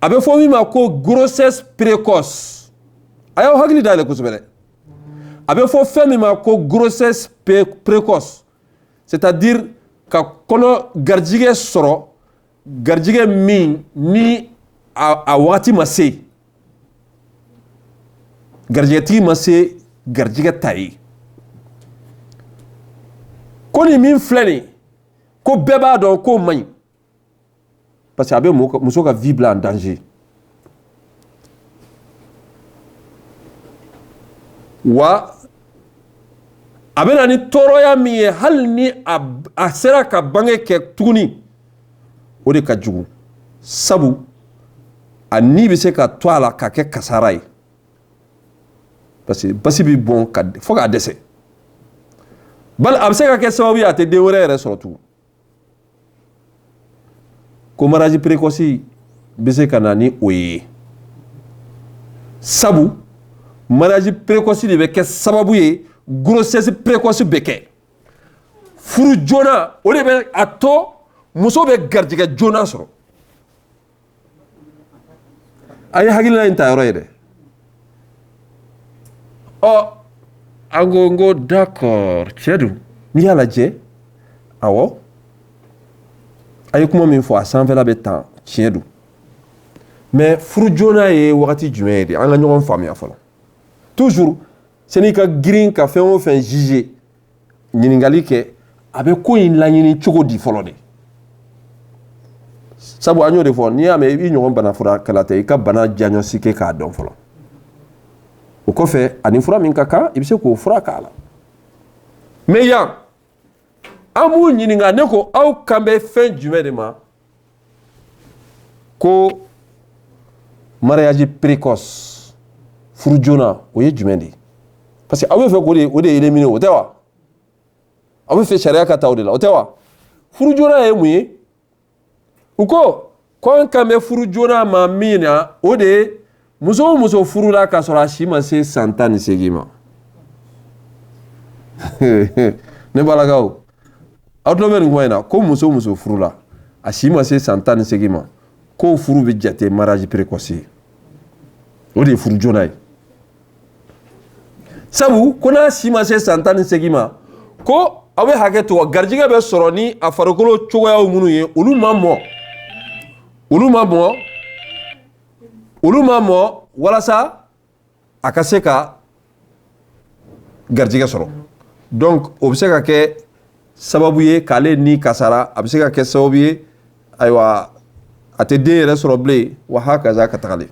a bɛ fɔ min ma ko grossesse précoce a y'aw hakili dayɛlɛ kosɛbɛ dɛ a bɛ fɔ fɛn min ma ko grossesse précoce c'est-à-dire ka kɔnɔ garijigɛ sɔrɔ garijigɛ min ni a wagati ma se garijigɛtigi ma se garijigɛ ta ye ko nin min filɛ nin ko bɛɛ b'a dɔn k'o man ɲi parce que a bɛ muso ka vie bila en danger wa a bɛ na ni tɔɔrɔya min ye hali ni a sera ka bange kɛ tuguni o de ka jugu sabu a ni bɛ se ka to a la ka kɛ kasara ye parce que basi bɛ bɔn fo k'a dɛsɛ bali a bɛ se ka kɛ sababu ye a tɛ den wɛrɛ yɛrɛ sɔrɔ tugun ko mariage précoce bɛ se ka na ni o ye sabu mariage précoce de bɛ kɛ sababu ye grossesse précoce bɛ kɛ furu joona o de bɛ a to muso bɛ garijɛgɛ joona sɔrɔ a ye hakilina in ta yɔrɔ ye dɛ an ko n ko d'accord cɛ dun n'i y'a lajɛ awɔ a ye kuma min fɔ a sanfɛla bɛ tan tiɲɛ don mais furu joona ye wagati jumɛn ye de an ka ɲɔgɔn faamuya fɔlɔ toujours sani ka girin ka fɛn o fɛn juger ɲininkali kɛ a bɛ ko in laɲini cogo di fɔlɔ de sabu an y'o de fɔ n'i y'a mɛn i ɲɔgɔn bana furakɛla tɛ i ka bana diagnostic kɛ k'a dɔn fɔlɔ o kɔfɛ ani fura min ka kan i bɛ se k'o fura k'a la mais yan an b'u ɲininka ne ko aw kan bɛ fɛn jumɛn de ma ko mariage précoce furu joona o ye jumɛn de ye parce que aw bɛ fɛ k'o de éliminer o tɛ wa aw bɛ fɛ sariya ka ta o de la o tɛ wa furu joona ye mun ye u ko an kan bɛ furu joona ma min na o de ye muso o muso furula k'a sɔrɔ a si ma se san 18 ma ne balakaw aw tulo bɛ nin kuma in na ko muso o muso furula a si ma se san 18 ma k'o furu bɛ jate mariage précoce ye o de ye furu joona ye sabu ko n'a si ma se san 18 ma ko aw bɛ hakɛ to garijɛgɛ bɛ sɔrɔ ni a farikolo cogoyaw minnu ye olu ma mɔ walasa a ka se ka garijɛgɛ sɔrɔ donc o bɛ se ka kɛ sababu ye k'ale ni kasara a bɛ se ka kɛ sababu ye ayiwa a tɛ den yɛrɛ sɔrɔ bilen wa hakaza ka tagalen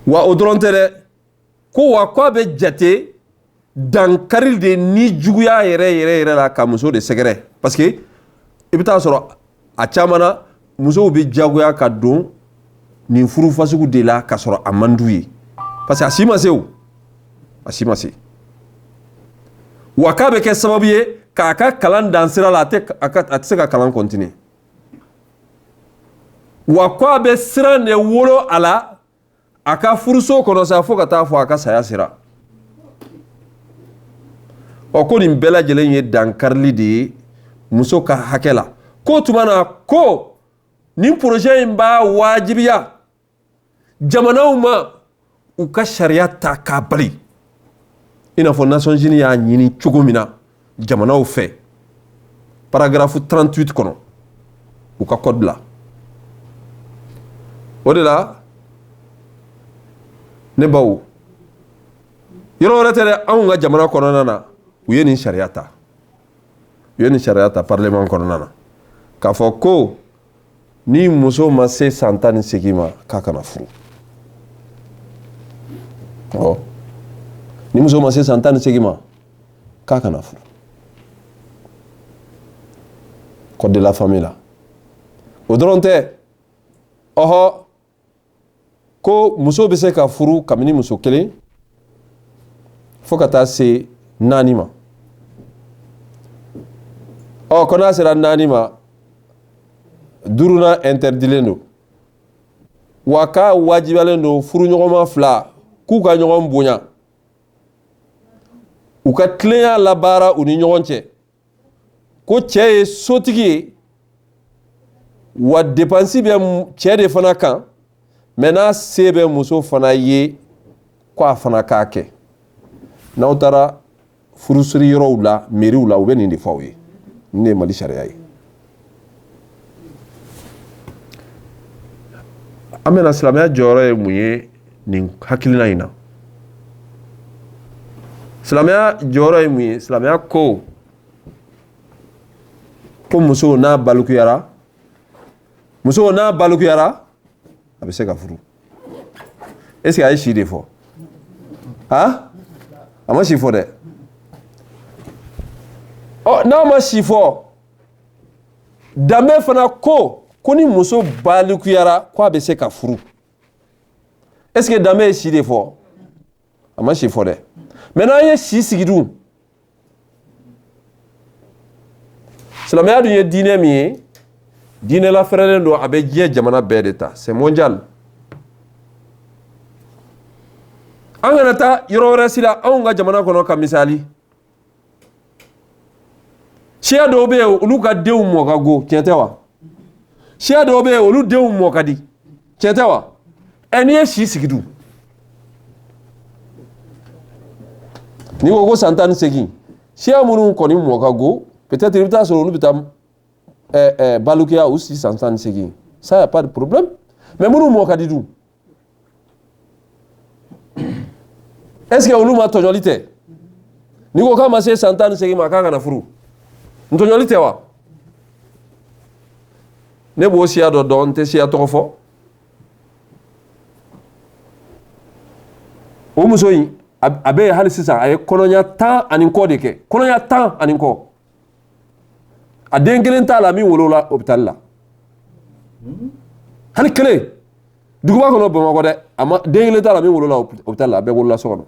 wa o dɔrɔn tɛ dɛ ko wa k'a bɛ jate dankari de ni juguya yɛrɛ la ka muso de sɛgɛrɛ parce que i bɛ taa sɔrɔ a caman na musow bɛ diyagoya ka don nin furu fasugu de la ka sɔrɔ a man d'u ye parce que a si ma se o a si ma se wa k'a bɛ kɛ sababu ye k'a ka kalan dan sira la a tɛ se ka kalan continuer wa k'a bɛ siran de wolo a la a ka furuso kɔnɔ sa fo ka taa fɔ a ka saya sera ko nin bɛɛ lajɛlen ye dankarili de ye muso ka hakɛ la ko tuma na ko nin projet in b'a wajibiya jamanaw ma u ka sariya ta k'a bali i n'a fɔ Nations Unies y'a ɲini cogo min na jamanaw fɛ paragraphe 38 kɔnɔ u ka code la o de la ne baw yɔrɔ wɛrɛ tɛ dɛ anw ka jamana kɔnɔna na u ye nin sariya ta parlement kɔnɔna na k'a fɔ ko ni muso ma se san 18 ma k'a kana furu ni muso ma se san 18 ma k'a kana furu code de la famille la o dɔrɔn tɛ ko muso bɛ se ka furu kabini muso kelen fo ka taa se 4 ma ko n'a sera 4 ma 5nan interdilen don wa k'a wajibiyalen don furuɲɔgɔnma 2 k'u ka ɲɔgɔn bonya u ka tilenya labaara u ni ɲɔgɔn cɛ ko cɛ ye sotigi ye wa dépense bɛ cɛ de fana kan mais n'a se bɛ muso fana ye ko a fana k'a kɛ n'aw taara furusiri yɔrɔw la mairie la u bɛ nin de fɔ aw ye nin de ye Mali sariya ye an bɛna silamɛya jɔyɔrɔ ye mun ye nin hakilina in na silamɛya jɔyɔrɔ ye mun ye silamɛya ko muso n'a balukuyara a bɛ se ka furu est-ce que a ye si de fɔ a ma si fɔ dɛ n'a ma si fɔ danbe fana ko ni muso balukuyara ko a bɛ se ka furu est-ce que danbe ye si de fɔ a ma si fɔ dɛ mais n'an ye si sigi dun silamɛya dun ye diinɛ min ye diinɛ lafɛrɛlen don a bɛ diɲɛ jamana bɛɛ de ta c'est mondial an kana taa yɔrɔ wɛrɛ sira anw ka jamana kɔnɔ ka misali siya dɔw bɛ yen olu ka denw mɔ ka go tiɲɛ tɛ wa siya dɔw bɛ yen olu denw mɔ ka di tiɲɛ tɛ wa n'i ye si sigi dun n'i ko ko san 18 siya minnu kɔni mɔ ka go peut-être i bɛ taa sɔrɔ olu bɛ taa balukuya u si san 18 ça y a pas de problème mais minnu mɔ ka di dun est-ce que olu ma tɔɲɔli tɛ n'i ko k'a ma se san 18 ma k'a kana furu n tɔɲɔli tɛ wa ne b'o siya dɔ dɔn n tɛ siya tɔgɔ fɔ o muso in a bɛ hali sisan a ye kɔnɔɲa 10 ani kɔ de kɛ kɔnɔɲa 10 ani kɔ a den kelen t'a la min wolola hôpital la hali kelen duguba kɔnɔ Bamakɔ dɛ den kelen t'a la min wolola hôpital la a bɛɛ wolola so kɔnɔ